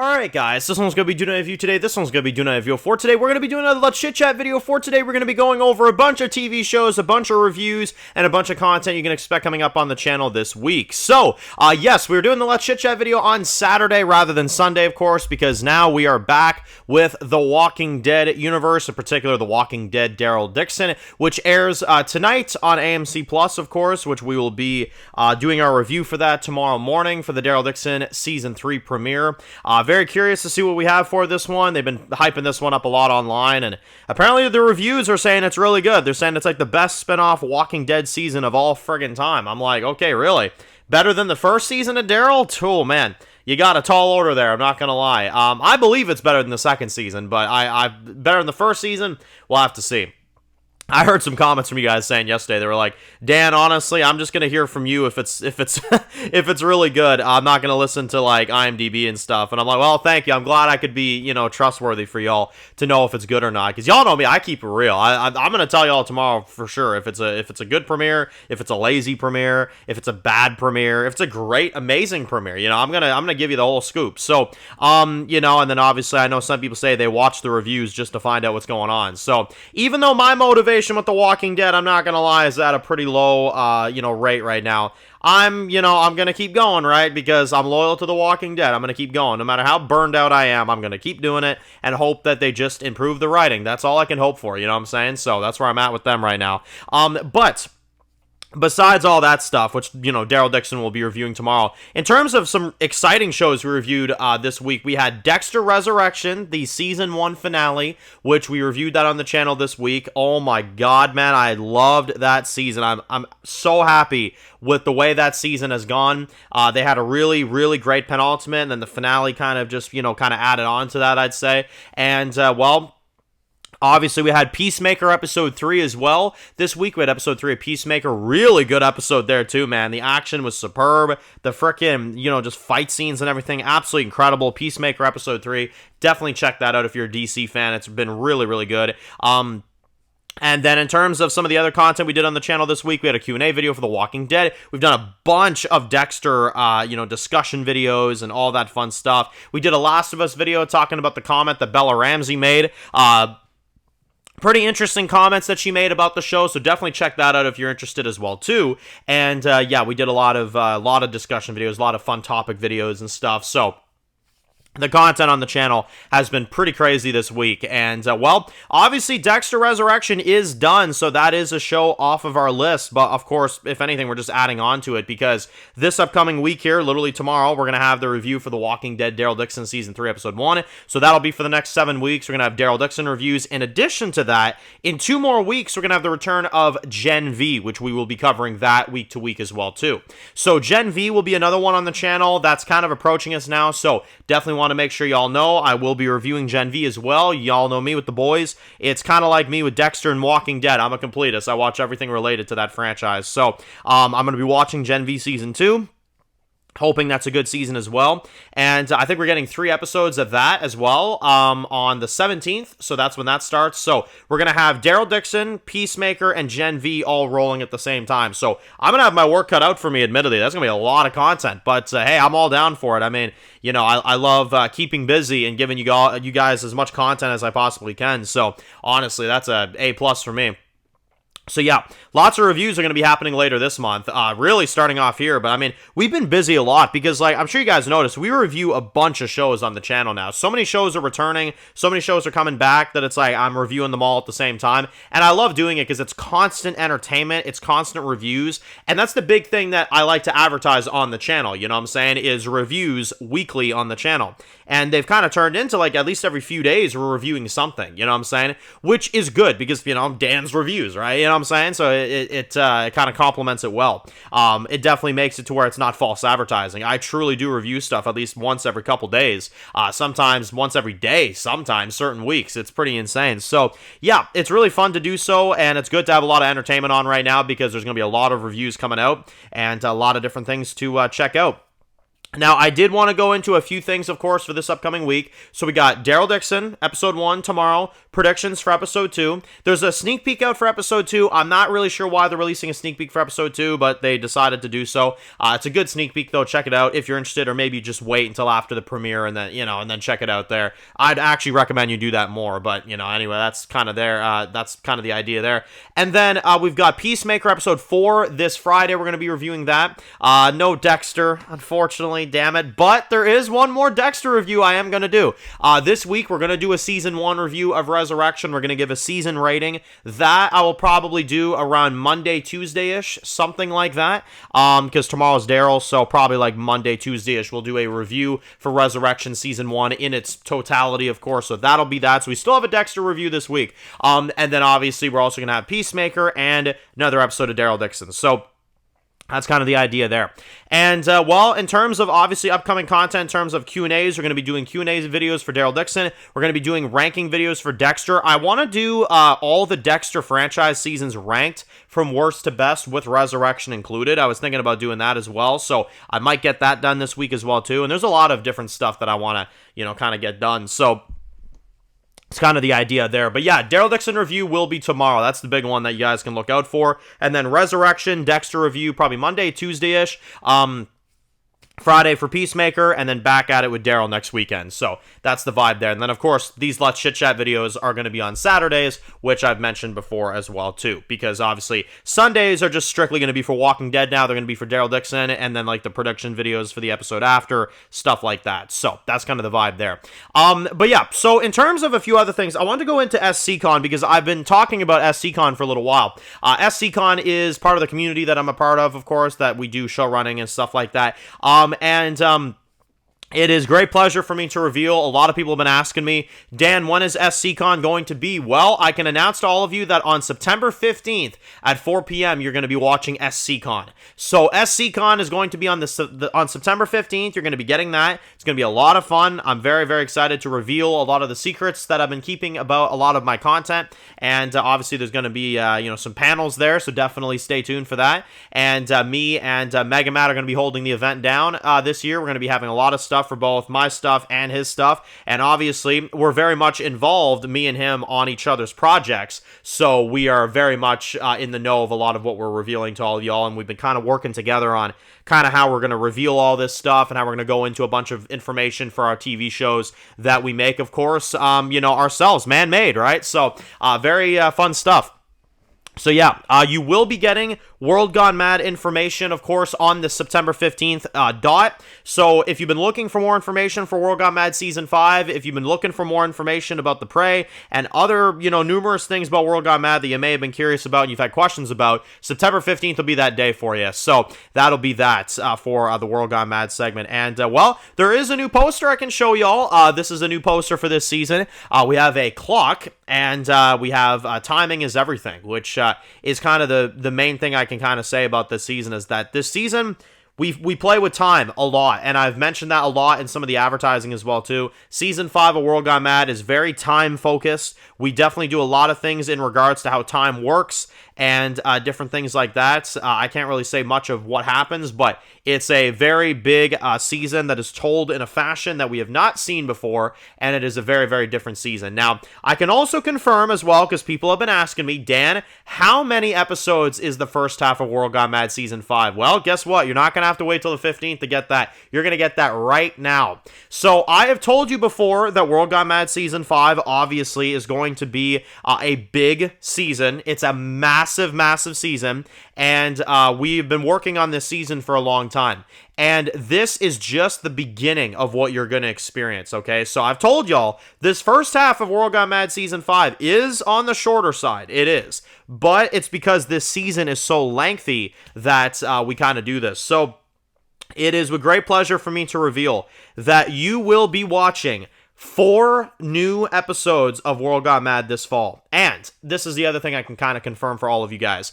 Alright guys, this one's going to be doing a review today, this one's going to be doing a review for today. We're going to be doing a Let's Chitchat video for today. We're going to be going over a bunch of TV shows, a bunch of reviews, and a bunch of content you can expect coming up on the channel this week. So, yes, we were doing the Let's Chitchat video on Saturday rather than Sunday, of course, because now we are back with The Walking Dead universe, in particular The Walking Dead Daryl Dixon, which airs tonight on AMC Plus, of course, which we will be doing our review for that tomorrow morning for the Daryl Dixon Season 3 premiere. Very curious to see what we have for this one. They've been hyping this one up a lot online, and apparently the reviews are saying it's really good. They're saying it's like the best spinoff Walking Dead season of all friggin' time. I'm like, okay, really? Better than the first season of Daryl? Oh, man. You got a tall order there, I'm not gonna lie. I believe it's better than the second season, but better than the first season? We'll have to see. I heard some comments from you guys saying yesterday, they were like, Dan, honestly, I'm just gonna hear from you if it's if it's really good. I'm not gonna listen to like IMDb and stuff. And I'm like, well, thank you. I'm glad I could be, you know, trustworthy for y'all to know if it's good or not. Because y'all know me, I keep it real. I'm gonna tell y'all tomorrow for sure if it's a good premiere, if it's a lazy premiere, if it's a bad premiere, if it's a great, amazing premiere. You know, I'm gonna give you the whole scoop. So, you know, and then obviously I know some people say they watch the reviews just to find out what's going on. So even though my motivation with The Walking Dead, I'm not gonna lie, is at a pretty low, you know, rate right now. I'm gonna keep going, right? Because I'm loyal to The Walking Dead. I'm gonna keep going. No matter how burned out I am, I'm gonna keep doing it and hope that they just improve the writing. That's all I can hope for, you know what I'm saying? So that's where I'm at with them right now. But besides all that stuff, which, you know, Daryl Dixon will be reviewing tomorrow, in terms of some exciting shows we reviewed this week, we had Dexter Resurrection, the Season 1 finale, which we reviewed that on the channel this week. Oh my god, man, I loved that season. I'm so happy with the way that season has gone. They had a really, really great penultimate, and then the finale kind of just, you know, kind of added on to that, I'd say. And, well, obviously, we had Peacemaker episode 3 as well. This week, we had episode 3 of Peacemaker. Really good episode there, too, man. The action was superb. The frickin', you know, just fight scenes and everything, absolutely incredible. Peacemaker episode 3. Definitely check that out if you're a DC fan. It's been really, really good. And then in terms of some of the other content we did on the channel this week, we had a Q&A video for The Walking Dead. We've done a bunch of Dexter, you know, discussion videos and all that fun stuff. We did a Last of Us video talking about the comment that Bella Ramsey made. Pretty interesting comments that she made about the show, so definitely check that out if you're interested as well too. And yeah, we did a lot of discussion videos, a lot of fun topic videos and stuff. So the content on the channel has been pretty crazy this week, and, well, obviously Dexter Resurrection is done, so that is a show off of our list, but, of course, if anything, we're just adding on to it, because this upcoming week here, literally tomorrow, we're going to have the review for The Walking Dead Daryl Dixon Season 3, Episode 1, so that'll be for the next 7 weeks. We're going to have Daryl Dixon reviews. In addition to that, in 2 more weeks, we're going to have the return of Gen V, which we will be covering that week to week as well, too. So Gen V will be another one on the channel that's kind of approaching us now, so definitely want to make sure y'all know I will be reviewing Gen V as well. Y'all know me with the boys. It's kind of like me with Dexter and Walking Dead. I'm a completist. I watch everything related to that franchise. So I'm going to be watching Gen V Season 2. Hoping that's a good season as well. And I think we're getting 3 episodes of that as well on the 17th. So that's when that starts. So we're going to have Daryl Dixon, Peacemaker, and Gen V all rolling at the same time. So I'm going to have my work cut out for me, admittedly. That's going to be a lot of content. But hey, I'm all down for it. I mean, you know, I love keeping busy and giving you guys as much content as I possibly can. So honestly, that's a A+ for me. So yeah, lots of reviews are going to be happening later this month, really starting off here, but I mean, we've been busy a lot because, like, I'm sure you guys noticed, we review a bunch of shows on the channel now. So many shows are returning, so many shows are coming back that it's like I'm reviewing them all at the same time, and I love doing it because it's constant entertainment, it's constant reviews, and that's the big thing that I like to advertise on the channel, you know what I'm saying, is reviews weekly on the channel. And they've kind of turned into, like, at least every few days we're reviewing something, you know what I'm saying, which is good because, you know, Dan's reviews, right, you know what I'm saying? So it kind of complements it well. It definitely makes it to where it's not false advertising. I truly do review stuff at least once every couple days, sometimes once every day, sometimes certain weeks. It's pretty insane. So yeah, it's really fun to do so, and it's good to have a lot of entertainment on right now because there's going to be a lot of reviews coming out and a lot of different things to check out. Now, I did want to go into a few things, of course, for this upcoming week. So we got Daryl Dixon, episode 1 tomorrow, predictions for episode 2. There's a sneak peek out for episode 2. I'm not really sure why they're releasing a sneak peek for episode 2, but they decided to do so. It's a good sneak peek, though. Check it out if you're interested, or maybe just wait until after the premiere and then, and then check it out there. I'd actually recommend you do that more, but, anyway, that's kind of there. That's kind of the idea there. And then we've got Peacemaker, episode 4 this Friday. We're going to be reviewing that. No Dexter, unfortunately. Damn it, but there is one more Dexter review I am going to do. This week, we're going to do a Season 1 review of Resurrection. We're going to give a season rating. That I will probably do around Monday, Tuesday-ish, something like that, because tomorrow's Daryl, so probably like Monday, Tuesday-ish, we'll do a review for Resurrection Season 1 in its totality, of course, so that'll be that. So we still have a Dexter review this week, and then obviously we're also going to have Peacemaker and another episode of Daryl Dixon, so that's kind of the idea there. And, in terms of, obviously, upcoming content, in terms of Q&As, we're going to be doing Q&A videos for Daryl Dixon. We're going to be doing ranking videos for Dexter. I want to do all the Dexter franchise seasons ranked from worst to best with Resurrection included. I was thinking about doing that as well, so I might get that done this week as well, too. And there's a lot of different stuff that I want to, kind of get done. So it's kind of the idea there. But yeah, Daryl Dixon review will be tomorrow. That's the big one that you guys can look out for. And then Resurrection, Dexter review, probably Monday, Tuesday-ish. Friday for Peacemaker, and then back at it with Daryl next weekend. So that's the vibe there. And then, of course, these Let's Chit Chat videos are going to be on Saturdays, which I've mentioned before as well, too. Because, obviously, Sundays are just strictly going to be for Walking Dead now. They're going to be for Daryl Dixon, and then, like, the prediction videos for the episode after, stuff like that. So that's kind of the vibe there. But, yeah, so in terms of a few other things, I want to go into SCCON because I've been talking about SCCON for a little while. SCCON is part of the community that I'm a part of course, that we do show running and stuff like that. It is great pleasure for me to reveal. A lot of people have been asking me, Dan, when is SCCON going to be? Well, I can announce to all of you that on September 15th at 4 p.m., you're going to be watching SCCON. So SCCON is going to be on September 15th. You're going to be getting that. It's going to be a lot of fun. I'm very, very excited to reveal a lot of the secrets that I've been keeping about a lot of my content. And obviously, there's going to be some panels there, so definitely stay tuned for that. And me and Mega Matt are going to be holding the event down this year. We're going to be having a lot of stuff for both my stuff and his stuff, and obviously we're very much involved, me and him, on each other's projects, so we are very much in the know of a lot of what we're revealing to all of y'all, and we've been kind of working together on kind of how we're going to reveal all this stuff and how we're going to go into a bunch of information for our TV shows that we make, of course, ourselves, man-made, right? So very fun stuff. So yeah, you will be getting World Gone Mad information, of course, on the September 15th dot. So if you've been looking for more information for World Gone Mad Season 5, if you've been looking for more information about the Prey and other, numerous things about World Gone Mad that you may have been curious about and you've had questions about, September 15th will be that day for you. So that'll be that for the World Gone Mad segment. And, there is a new poster I can show y'all. This is a new poster for this season. We have a clock, and we have timing is everything, which is kind of the main thing I can kind of say about this season, is that this season we play with time a lot, and I've mentioned that a lot in some of the advertising as well too. Season 5 of World Gone Mad is very time focused. We definitely do a lot of things in regards to how time works and different things like that. I can't really say much of what happens, but it's a very big season that is told in a fashion that we have not seen before, and it is a very, very different season. Now, I can also confirm as well, because people have been asking me, Dan, how many episodes is the first half of World Gone Mad Season 5? Well, guess what? You're not going to have to wait till the 15th to get that. You're going to get that right now. So, I have told you before that World Gone Mad Season 5 obviously is going to be a big season. It's a massive, massive season, and we've been working on this season for a long time. And this is just the beginning of what you're going to experience, okay? So I've told y'all, this first half of World Gone Mad Season 5 is on the shorter side. It is. But it's because this season is so lengthy that we kind of do this. So it is with great pleasure for me to reveal that you will be watching 4 new episodes of World Gone Mad this fall. And this is the other thing I can kind of confirm for all of you guys.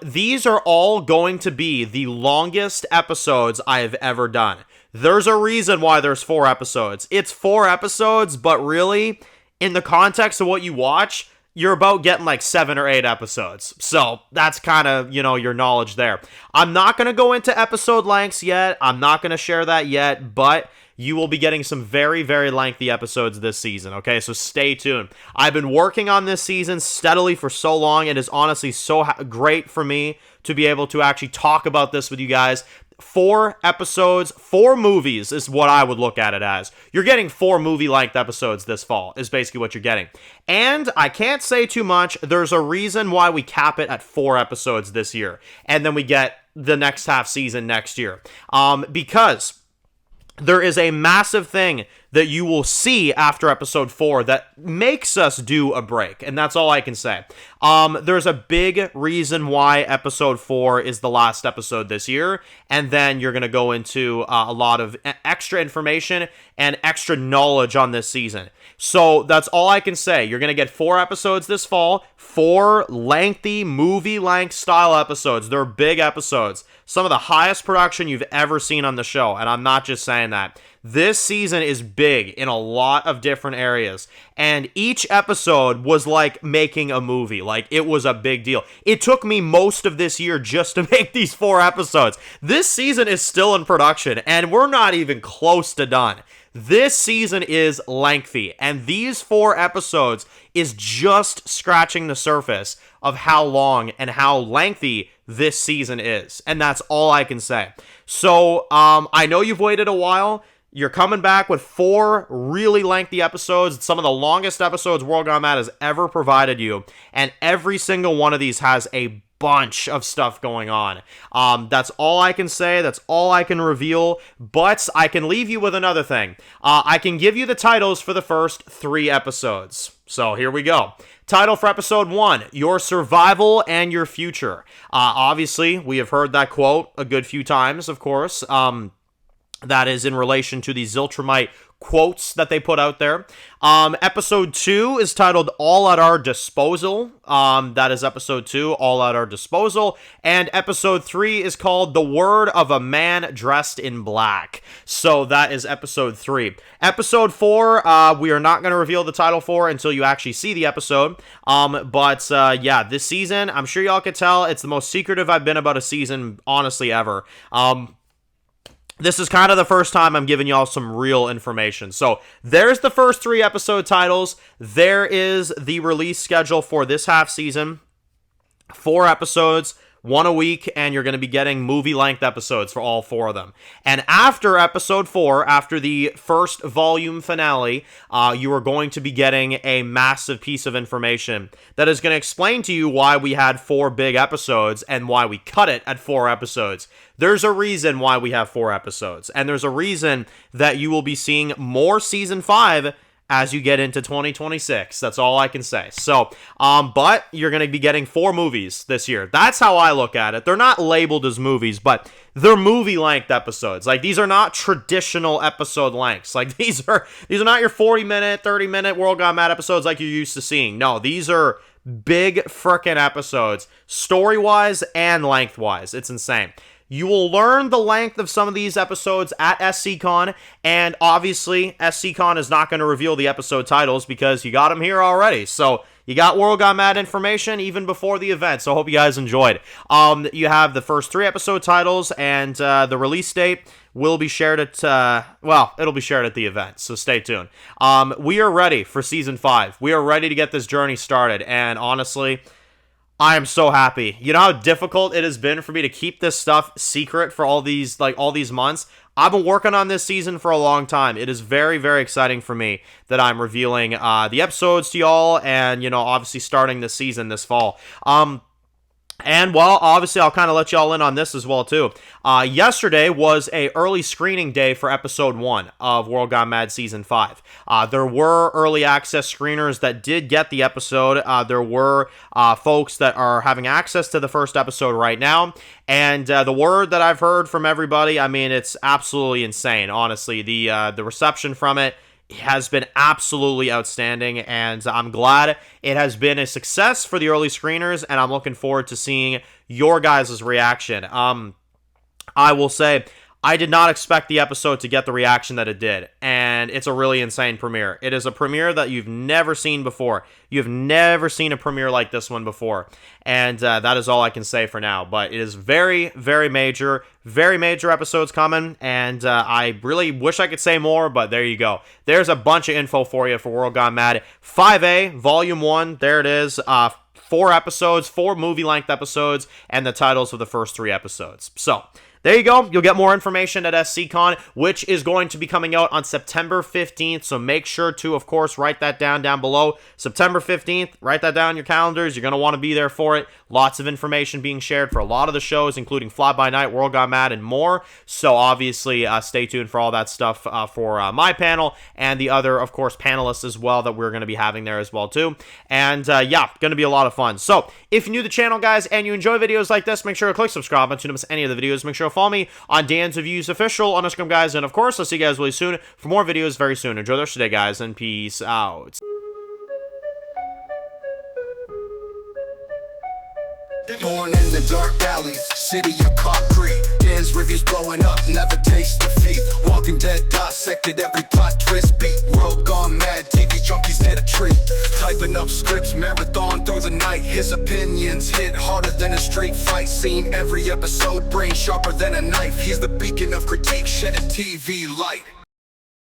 These are all going to be the longest episodes I have ever done. There's a reason why there's 4 episodes. It's 4 episodes, but really, in the context of what you watch, you're about getting like 7 or 8 episodes. So that's kind of, your knowledge there. I'm not going to go into episode lengths yet. I'm not going to share that yet, but you will be getting some very, very lengthy episodes this season, okay? So stay tuned. I've been working on this season steadily for so long. It is honestly so great for me to be able to actually talk about this with you guys. 4 episodes, 4 movies is what I would look at it as. You're getting 4 movie-length episodes this fall, is basically what you're getting. And I can't say too much. There's a reason why we cap it at 4 episodes this year. And then we get the next half season next year. Because there is a massive thing that you will see after episode 4 that makes us do a break, and that's all I can say. There's a big reason why episode 4 is the last episode this year, and then you're going to go into a lot of extra information and extra knowledge on this season. So that's all I can say. You're going to get 4 episodes this fall, 4 lengthy movie-length style episodes. They're big episodes. Some of the highest production you've ever seen on the show, and I'm not just saying that. This season is big in a lot of different areas, and each episode was like making a movie. Like, it was a big deal. It took me most of this year just to make these 4 episodes. This season is still in production, and we're not even close to done. This season is lengthy, and these 4 episodes is just scratching the surface of how long and how lengthy this season is, and that's all I can say. So, I know you've waited a while. You're coming back with 4 really lengthy episodes, some of the longest episodes World Gone Mad has ever provided you, and every single one of these has a bunch of stuff going on. That's all I can say. That's all I can reveal, but I can leave you with another thing. I can give you the titles for the first 3 episodes. So here we go. Title for episode 1, Your Survival and Your Future. Obviously, we have heard that quote a good few times, of course. That is in relation to the Ziltramite quotes that they put out there. Episode 2 is titled All at Our Disposal. That is episode 2, All at Our Disposal. And episode 3 is called The Word of a Man Dressed in Black. So that is episode 3. Episode 4, we are not going to reveal the title for until you actually see the episode. Yeah, this season, I'm sure y'all could tell, it's the most secretive I've been about a season, honestly, ever. This is kind of the first time I'm giving y'all some real information. So there's the first 3 episode titles. There is the release schedule for this half season. 4 episodes, 1 a week, and you're going to be getting movie-length episodes for all 4 of them. And after episode 4, after the first volume finale, you are going to be getting a massive piece of information that is going to explain to you why we had 4 big episodes and why we cut it at 4 episodes. There's a reason why we have 4 episodes, and there's a reason that you will be seeing more Season 5 as you get into 2026. That's all I can say. So, but you're going to be getting 4 movies this year. That's how I look at it. They're not labeled as movies, but they're movie-length episodes. Like, these are not traditional episode lengths. Like, these are not your 40-minute, 30-minute World Gone Mad episodes like you're used to seeing. No, these are big frickin' episodes, story-wise and length-wise. It's insane. You will learn the length of some of these episodes at SCCON, and obviously, SCCON is not going to reveal the episode titles because you got them here already. So, you got World Gone Mad information even before the event, so I hope you guys enjoyed. You have the first 3 episode titles, and the release date will be shared at, it'll be shared at the event, so stay tuned. We are ready for Season 5. We are ready to get this journey started, and honestly, I am so happy. You know how difficult it has been for me to keep this stuff secret for all these months? I've been working on this season for a long time. It is very, very exciting for me that I'm revealing the episodes to y'all and, obviously starting this season this fall. And, well, obviously, I'll kind of let y'all in on this as well, too. Yesterday was a early screening day for Episode 1 of World Gone Mad Season 5. There were early access screeners that did get the episode. There were folks that are having access to the first episode right now. And the word that I've heard from everybody, I mean, it's absolutely insane, honestly. The reception from it has been absolutely outstanding, and I'm glad it has been a success for the early screeners, and I'm looking forward to seeing your guys' reaction. I will say, I did not expect the episode to get the reaction that it did, and it's a really insane premiere. It is a premiere that you've never seen before. You've never seen a premiere like this one before, and that is all I can say for now. But it is very, very major episodes coming, and I really wish I could say more, but there you go. There's a bunch of info for you for World Gone Mad. 5A, Volume 1, there it is. 4 episodes, 4 movie-length episodes, and the titles of the first 3 episodes. So, there you go. You'll get more information at SCCON, which is going to be coming out on September 15th, so make sure to, of course, write that down below. September 15th, write that down in your calendars. You're going to want to be there for it. Lots of information being shared for a lot of the shows, including Fly By Night, World Gone Mad, and more. So, obviously, stay tuned for all that stuff for my panel and the other, of course, panelists as well that we're going to be having there as well, too. And, yeah, going to be a lot of fun. So, if you're new to the channel, guys, and you enjoy videos like this, make sure to click subscribe button to miss any of the videos. Make sure to follow me on Dan's Reviews Official on Instagram, guys. And, of course, I'll see you guys really soon for more videos very soon. Enjoy the rest of the day, guys, and peace out. Born in the dark alleys, city of concrete. Dan's reviews blowing up, never taste defeat. Walking Dead dissected every plot twist beat. World Gone Mad, TV junkies did a treat. Typing up scripts, marathon through the night. His opinions hit harder than a straight fight scene. Every episode, brain sharper than a knife. He's the beacon of critique, shedding TV light.